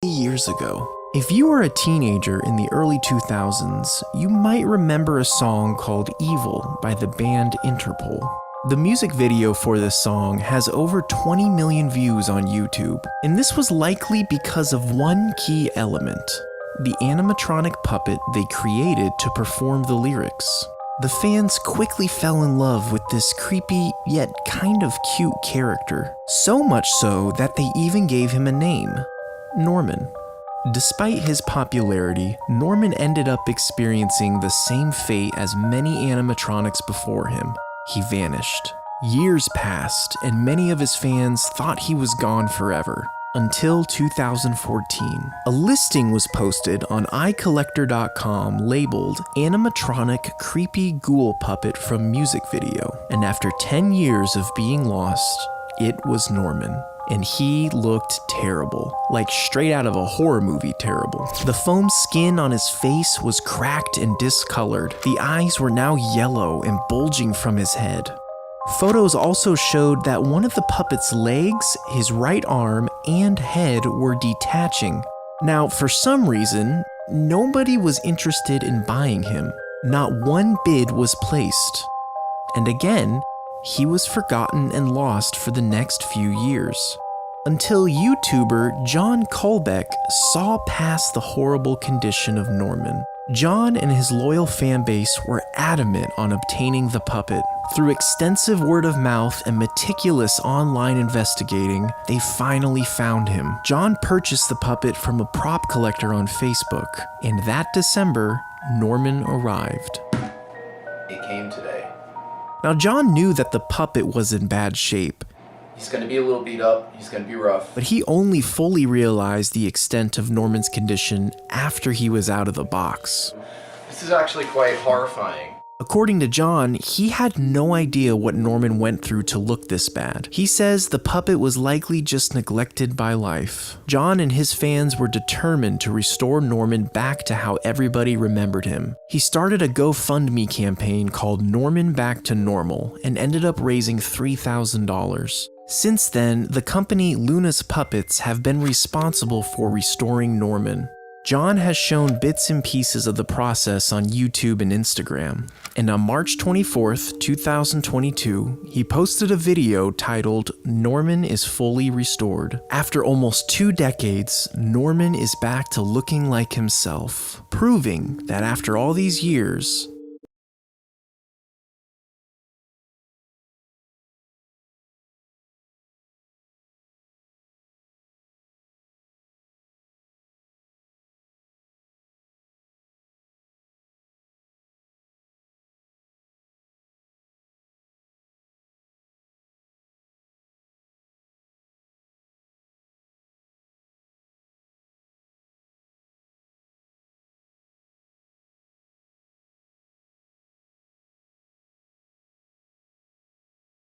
Years ago. If you were a teenager in the early 2000s, you might remember a song called Evil by the band Interpol. The music video for this song has over 20 million views on YouTube, and this was likely because of one key element: the animatronic puppet they created to perform the lyrics. The fans quickly fell in love with this creepy yet kind of cute character, so much so that they even gave him a name: Norman. Despite his popularity, Norman ended up experiencing the same fate as many animatronics before him. He vanished. Years passed, and many of his fans thought he was gone forever. Until 2014, a listing was posted on iCollector.com labeled Animatronic Creepy Ghoul Puppet from Music Video, and after 10 years of being lost, it was Norman. And he looked terrible, like straight out of a horror movie terrible. The foam skin on his face was cracked and discolored. The eyes were now yellow and bulging from his head. Photos also showed that one of the puppet's legs, his right arm, and head were detaching. Now, for some reason, nobody was interested in buying him. Not one bid was placed. And again, he was forgotten and lost for the next few years. Until YouTuber John Kolbeck saw past the horrible condition of Norman. John and his loyal fan base were adamant on obtaining the puppet. Through extensive word of mouth and meticulous online investigating, they finally found him. John purchased the puppet from a prop collector on Facebook, and that December, Norman arrived. It came today. Now, John knew that the puppet was in bad shape. He's going to be a little beat up, he's going to be rough. But he only fully realized the extent of Norman's condition after he was out of the box. This is actually quite horrifying. According to John, he had no idea what Norman went through to look this bad. He says the puppet was likely just neglected by life. John and his fans were determined to restore Norman back to how everybody remembered him. He started a GoFundMe campaign called Norman Back to Normal and ended up raising $3,000. Since then, the company Luna's Puppets have been responsible for restoring Norman. John has shown bits and pieces of the process on YouTube and Instagram, and on March 24th, 2022, he posted a video titled "Norman is Fully Restored." After almost 2 decades, Norman is back to looking like himself, proving that after all these years,